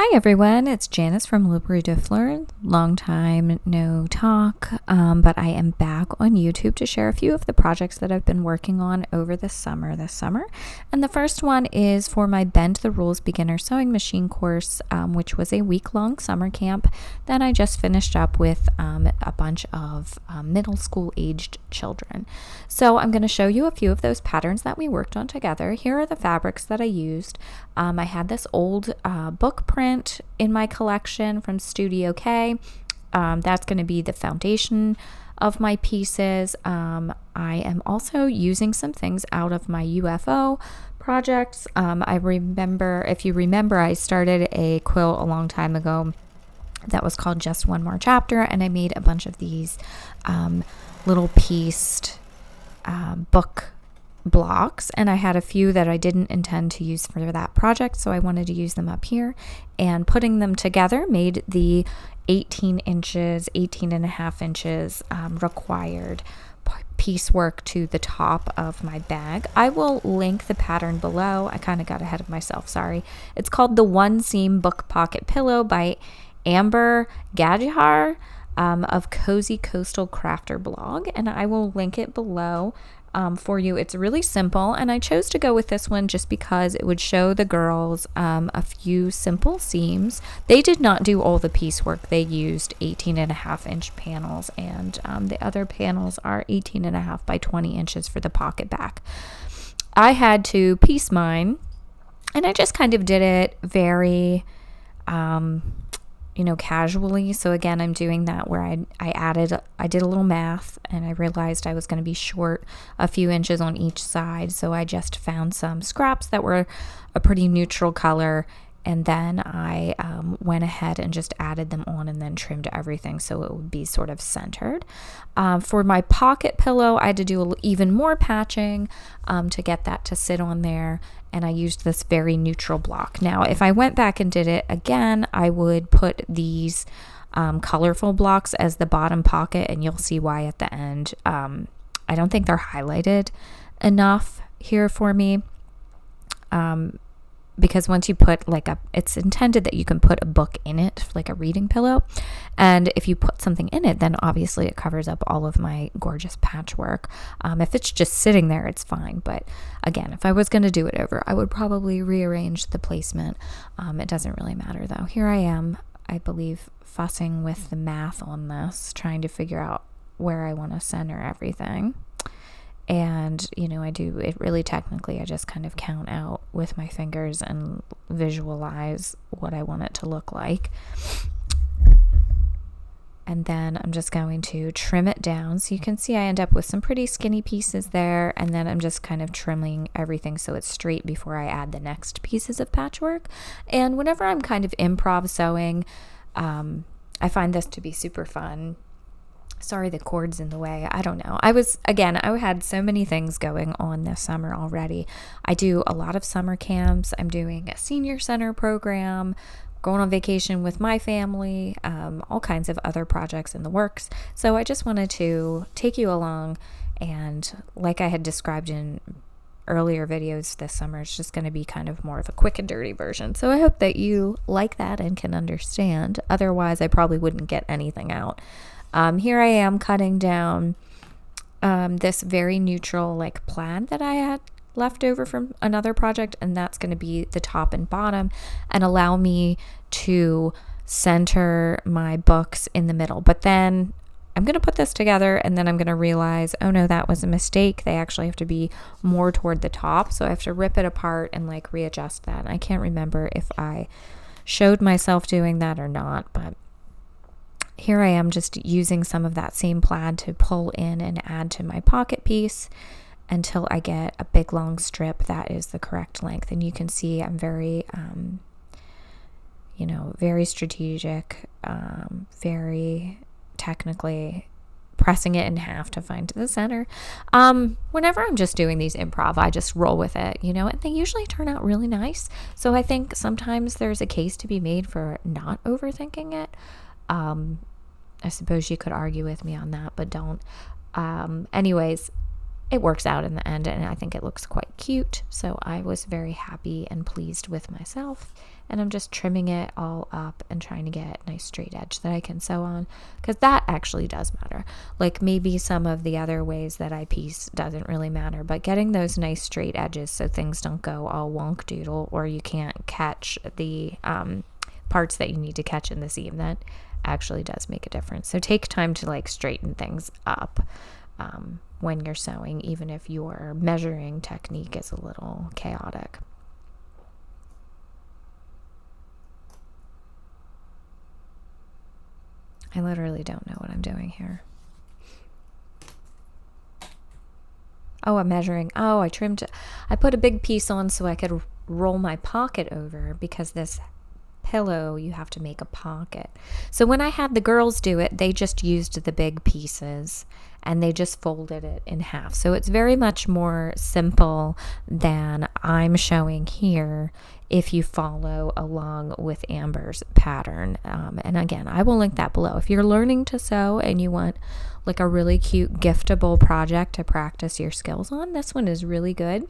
Hi everyone, it's Janice from Le Bruit de Fleur. Long time no talk, but I am back on YouTube to share a few of the projects that I've been working on over the summer. And the first one is for my Bend the Rules Beginner Sewing Machine course, which was a week-long summer camp that I just finished up with a bunch of middle school aged children. So I'm going to show you a few of those patterns that we worked on together. Here are the fabrics that I used. I had this old book print in my collection from Studio K. That's going to be the foundation of my pieces. I am also using some things out of my UFO projects. If you remember, I started a quilt a long time ago that was called Just One More Chapter, and I made a bunch of these little pieced book blocks, and I had a few that I didn't intend to use for that project, so I wanted to use them up here, and putting them together made the 18 and a half inches required piecework to the top of my bag. I will link the pattern below. I kind of got ahead of myself, sorry. It's called the One Seam Book Pocket Pillow by Amber Gadjihar of cozycoastalcrafter.blog, and I will link it below for you. It's really simple, and I chose to go with this one just because it would show the girls a few simple seams. They did not do all the piecework. They used 18 and a half inch panels, and the other panels are 18 and a half by 20 inches for the pocket back. I had to piece mine, and I just kind of did it very casually. So again, I'm doing that where I did a little math, and I realized I was going to be short a few inches on each side. So I just found some scraps that were a pretty neutral color, and then I went ahead and just added them on and then trimmed everything so it would be sort of centered. For my pocket pillow, I had to do even more patching to get that to sit on there, and I used this very neutral block. Now, if I went back and did it again, I would put these colorful blocks as the bottom pocket, and you'll see why at the end. I don't think they're highlighted enough here for me. Because once you put it's intended that you can put a book in it, like a reading pillow. And if you put something in it, then obviously it covers up all of my gorgeous patchwork. If it's just sitting there, it's fine. But again, if I was going to do it over, I would probably rearrange the placement. It doesn't really matter though. Here I am, I believe, fussing with the math on this, trying to figure out where I want to center everything. And, I do it really technically. I just kind of count out with my fingers and visualize what I want it to look like. And then I'm just going to trim it down. So you can see I end up with some pretty skinny pieces there. And then I'm just kind of trimming everything so it's straight before I add the next pieces of patchwork. And whenever I'm kind of improv sewing, I find this to be super fun. Sorry, the cord's in the way. I don't know. I had so many things going on this summer already. I do a lot of summer camps. I'm doing a senior center program, going on vacation with my family, all kinds of other projects in the works. So I just wanted to take you along, and like I had described in earlier videos this summer, it's just going to be kind of more of a quick and dirty version. So I hope that you like that and can understand. Otherwise, I probably wouldn't get anything out. Here I am cutting down this very neutral plaid that I had left over from another project, and that's going to be the top and bottom and allow me to center my books in the middle. But then I'm going to put this together, and then I'm going to realize, oh no, that was a mistake. They actually have to be more toward the top, so I have to rip it apart and readjust that. And I can't remember if I showed myself doing that or not, but here I am just using some of that same plaid to pull in and add to my pocket piece until I get a big long strip that is the correct length. And you can see I'm very, very strategic, very technically pressing it in half to find the center. Whenever I'm just doing these improv, I just roll with it, and they usually turn out really nice. So I think sometimes there's a case to be made for not overthinking it. I suppose you could argue with me on that, but don't. Anyways, it works out in the end, and I think it looks quite cute. So I was very happy and pleased with myself. and I'm just trimming it all up and trying to get a nice straight edge that I can sew on, because that actually does matter. Like maybe some of the other ways that I piece doesn't really matter, but getting those nice straight edges so things don't go all wonk doodle or you can't catch the parts that you need to catch in the seam, that actually does make a difference. So take time to like straighten things up when you're sewing, even if your measuring technique is a little chaotic. I literally don't know what I'm doing here. Oh, I'm measuring. Oh, I put a big piece on so I could roll my pocket over, because this pillow, you have to make a pocket. So when I had the girls do it, they just used the big pieces and they just folded it in half. So it's very much more simple than I'm showing here if you follow along with Amber's pattern. And again, I will link that below. If you're learning to sew and you want like a really cute giftable project to practice your skills on, this one is really good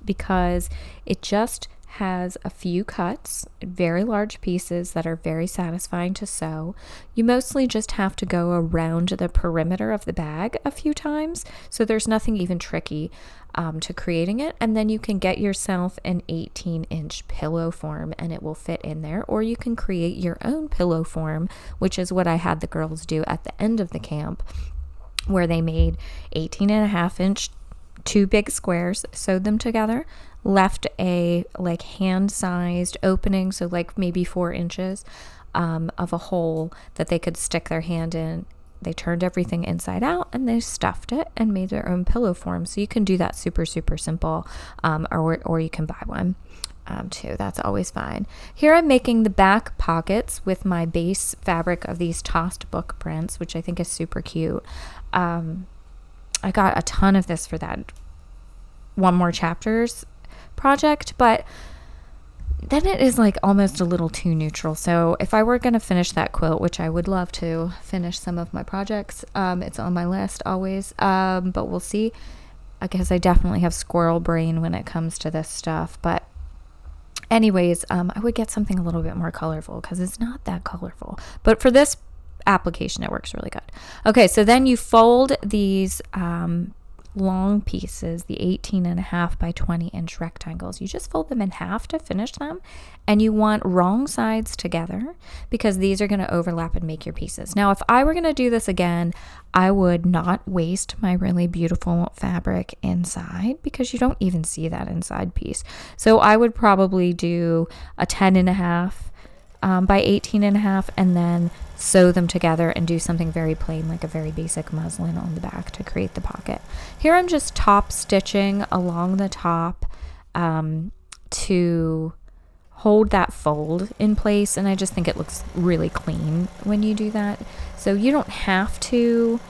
because it just has a few cuts, very large pieces that are very satisfying to sew. You mostly just have to go around the perimeter of the bag a few times, so there's nothing even tricky to creating it. And then you can get yourself an 18-inch pillow form and it will fit in there, or you can create your own pillow form, which is what I had the girls do at the end of the camp, where they made 18.5-inch two big squares, sewed them together, left a like hand-sized opening, so like maybe 4 inches of a hole that they could stick their hand in. They turned everything inside out and they stuffed it and made their own pillow form. So you can do that super simple, or you can buy one too. That's always fine. Here I'm making the back pockets with my base fabric of these tossed book prints, which I think is super cute. I got a ton of this for that One More Chapters project, but then it is like almost a little too neutral. So if I were going to finish that quilt, which I would love to finish some of my projects, it's on my list always, but we'll see. I guess I definitely have squirrel brain when it comes to this stuff, but anyways, I would get something a little bit more colorful because it's not that colorful, but for this application it works really good. Okay, so then you fold these long pieces, the 18.5 by 20 inch rectangles. You just fold them in half to finish them, and you want wrong sides together because these are going to overlap and make your pieces. Now, if I were going to do this again, I would not waste my really beautiful fabric inside because you don't even see that inside piece. So I would probably do a 10.5 by 18.5 and then sew them together and do something very plain, like a very basic muslin on the back to create the pocket. Here I'm just top stitching along the top to hold that fold in place, and I just think it looks really clean when you do that. So you don't have to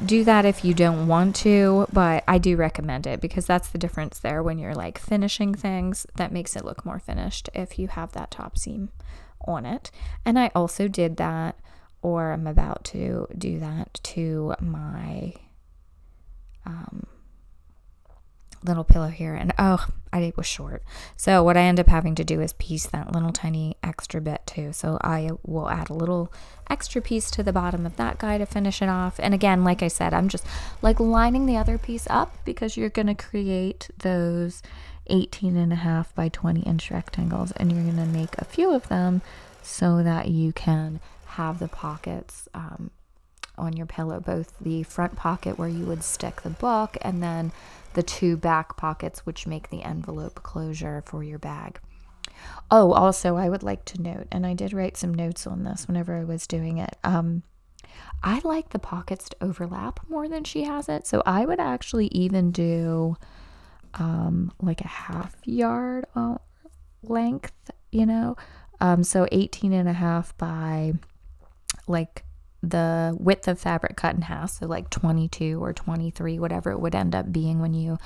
do that if you don't want to, but I do recommend it because that's the difference there when you're like finishing things. That makes it look more finished if you have that top seam on it. And I also did that, or I'm about to do that to my little pillow here, and it was short. So what I end up having to do is piece that little tiny extra bit too. So I will add a little extra piece to the bottom of that guy to finish it off. And again, like I said, I'm just like lining the other piece up because you're going to create those 18.5 by 20 inch rectangles, and you're going to make a few of them so that you can have the pockets on your pillow, both the front pocket where you would stick the book and then the two back pockets which make the envelope closure for your bag. Oh, also I would like to note, and I did write some notes on this whenever I was doing it, I like the pockets to overlap more than she has it, so I would actually even do like a half yard length, so 18.5 by like the width of fabric cut in half, so like 22 or 23, whatever it would end up being when you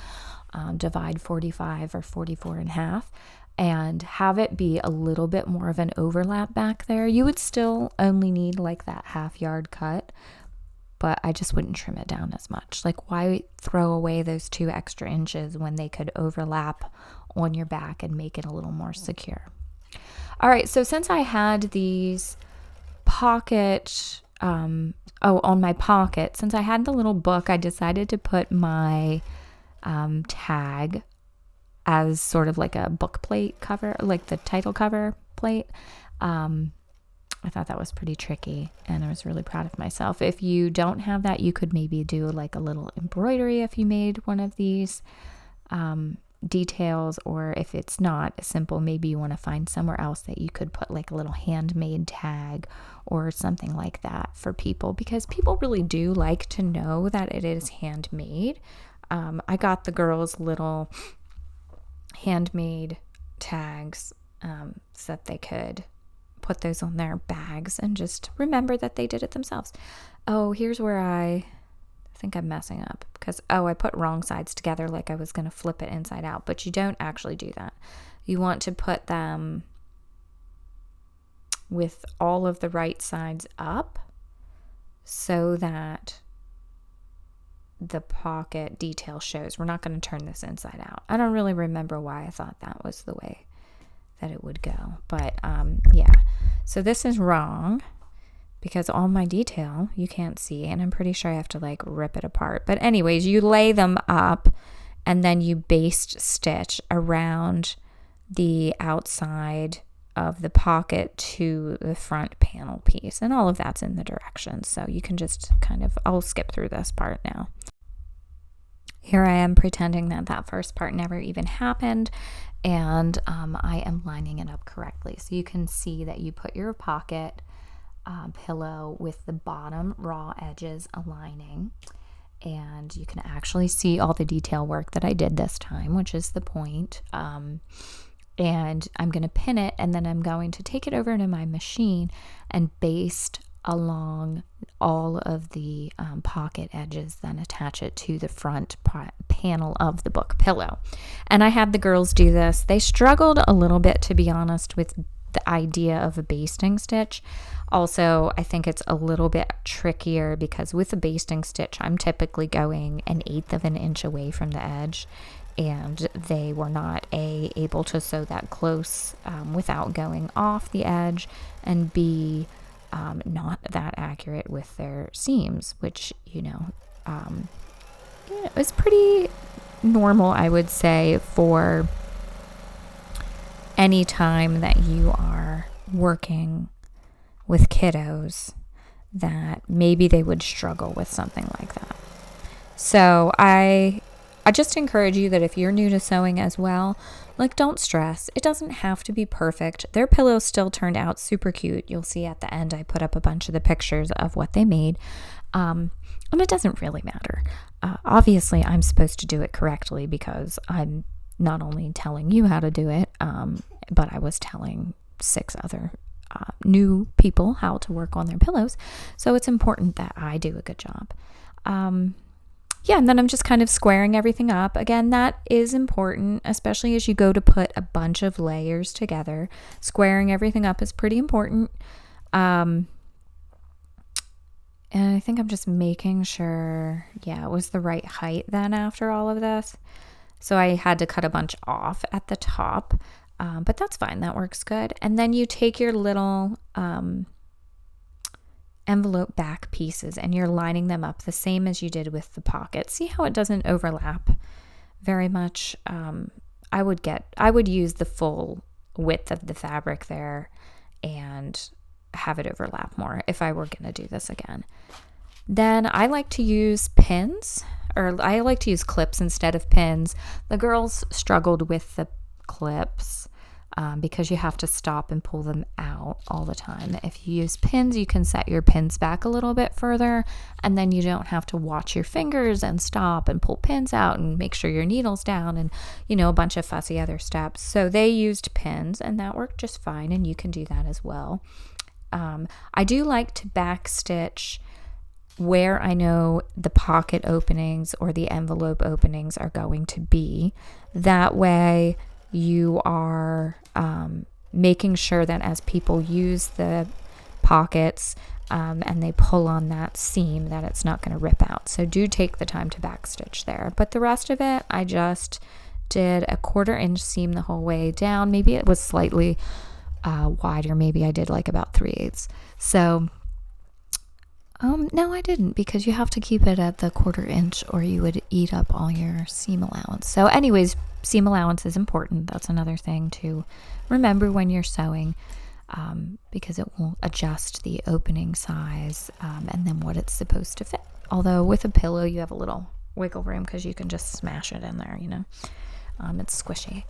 divide 45 or 44 in half, and have it be a little bit more of an overlap back there. You would still only need like that half yard cut, but I just wouldn't trim it down as much. Like, why throw away those 2 extra inches when they could overlap on your back and make it a little more secure? All right, so since I had these pocket, on my pocket, since I had the little book, I decided to put my tag as sort of like a book plate cover, like the title cover plate. I thought that was pretty tricky, and I was really proud of myself. If you don't have that, you could maybe do like a little embroidery if you made one of these details, or if it's not simple, maybe you want to find somewhere else that you could put like a little handmade tag or something like that for people, because people really do like to know that it is handmade. I got the girls little handmade tags so that they could put those on their bags and just remember that they did it themselves. Oh, here's where I think I'm messing up, because I put wrong sides together, like I was going to flip it inside out, but you don't actually do that. You want to put them with all of the right sides up so that the pocket detail shows. We're not going to turn this inside out. I don't really remember why I thought that was the way that it would go, but yeah, so this is wrong because all my detail you can't see, and I'm pretty sure I have to like rip it apart. But anyways, you lay them up and then you baste stitch around the outside of the pocket to the front panel piece, and all of that's in the directions, so you can just I'll skip through this part now. Here I am pretending that first part never even happened, and I am lining it up correctly. So you can see that you put your pocket pillow with the bottom raw edges aligning, and you can actually see all the detail work that I did this time, which is the point. And I'm going to pin it, and then I'm going to take it over to my machine and baste along all of the pocket edges, then attach it to the front panel of the book pillow. And I had the girls do this. They struggled a little bit, to be honest, with the idea of a basting stitch. Also, I think it's a little bit trickier because with a basting stitch, I'm typically going 1/8 of an inch away from the edge, and they were not able to sew that close without going off the edge, and B, not that accurate with their seams, which is pretty normal, I would say, for any time that you are working with kiddos, that maybe they would struggle with something like that. So I just encourage you that if you're new to sewing as well, like, don't stress. It doesn't have to be perfect. Their pillows still turned out super cute. You'll see at the end I put up a bunch of the pictures of what they made. And it doesn't really matter. Obviously, I'm supposed to do it correctly because I'm not only telling you how to do it, but I was telling 6 other new people how to work on their pillows. So it's important that I do a good job. Yeah, and then I'm just kind of squaring everything up. Again, that is important, especially as you go to put a bunch of layers together. Squaring everything up is pretty important. And I think I'm just making sure, it was the right height then after all of this. So I had to cut a bunch off at the top, but that's fine. That works good. And then you take your little envelope back pieces and you're lining them up the same as you did with the pocket. See how it doesn't overlap very much? I would use the full width of the fabric there and have it overlap more if I were going to do this again. Then I like to use pins, or I like to use clips instead of pins. The girls struggled with the clips because you have to stop and pull them out all the time. If you use pins, you can set your pins back a little bit further, and then you don't have to watch your fingers and stop and pull pins out and make sure your needle's down and, a bunch of fussy other steps. So they used pins, and that worked just fine, and you can do that as well. I do like to backstitch where I know the pocket openings or the envelope openings are going to be. That way you are making sure that as people use the pockets and they pull on that seam, that it's not going to rip out. So do take the time to backstitch there. But the rest of it, I just did a 1/4 inch seam the whole way down. Maybe it was slightly wide, or maybe I did like about 3/8. So no, I didn't, because you have to keep it at the 1/4 inch or you would eat up all your seam allowance. So anyways, seam allowance is important. That's another thing to remember when you're sewing, because it will adjust the opening size and then what it's supposed to fit. Although with a pillow, you have a little wiggle room because you can just smash it in there, it's squishy.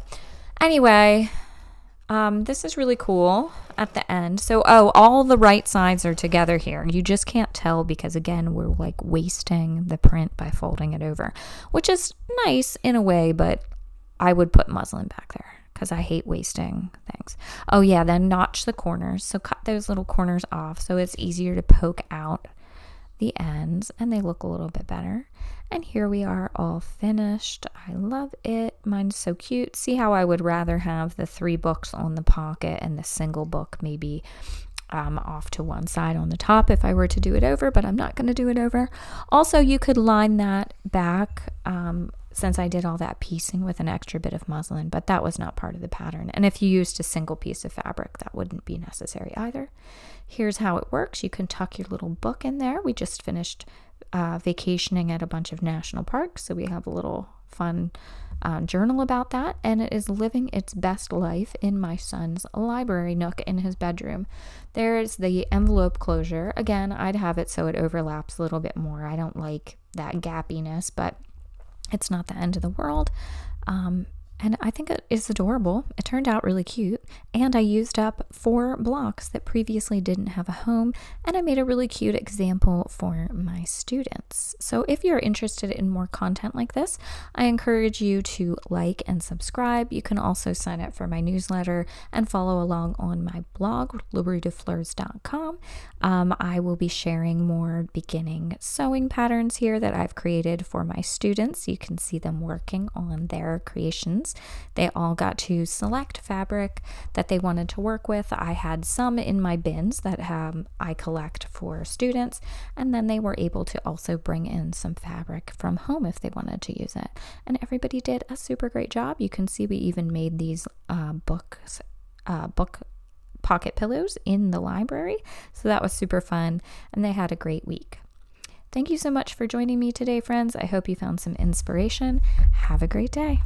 Anyway, this is really cool at the end. So, all the right sides are together here. You just can't tell because, again, we're like wasting the print by folding it over, which is nice in a way, but I would put muslin back there because I hate wasting things. Oh yeah, then notch the corners. So cut those little corners off so it's easier to poke out the ends and they look a little bit better. And here we are, all finished. I love it. Mine's so cute. See how I would rather have the 3 books on the pocket and the single book maybe off to one side on the top if I were to do it over, but I'm not going to do it over. Also, you could line that back since I did all that piecing with an extra bit of muslin, but that was not part of the pattern. And if you used a single piece of fabric, that wouldn't be necessary either. Here's how it works. You can tuck your little book in there. We just finished vacationing at a bunch of national parks, so we have a little fun journal about that, and it is living its best life in my son's library nook in his bedroom. There's the envelope closure. Again, I'd have it so it overlaps a little bit more. I don't like that gappiness, but it's not the end of the world. And I think it is adorable. It turned out really cute. And I used up 4 blocks that previously didn't have a home. And I made a really cute example for my students. So if you're interested in more content like this, I encourage you to like and subscribe. You can also sign up for my newsletter and follow along on my blog, libertyfleurs.com. I will be sharing more beginning sewing patterns here that I've created for my students. You can see them working on their creations. They all got to select fabric that they wanted to work with. I had some in my bins that I collect for students, and then they were able to also bring in some fabric from home if they wanted to use it. And everybody did a super great job. You can see we even made these book pocket pillows in the library. So that was super fun, and they had a great week. Thank you so much for joining me today, friends. I hope you found some inspiration. Have a great day.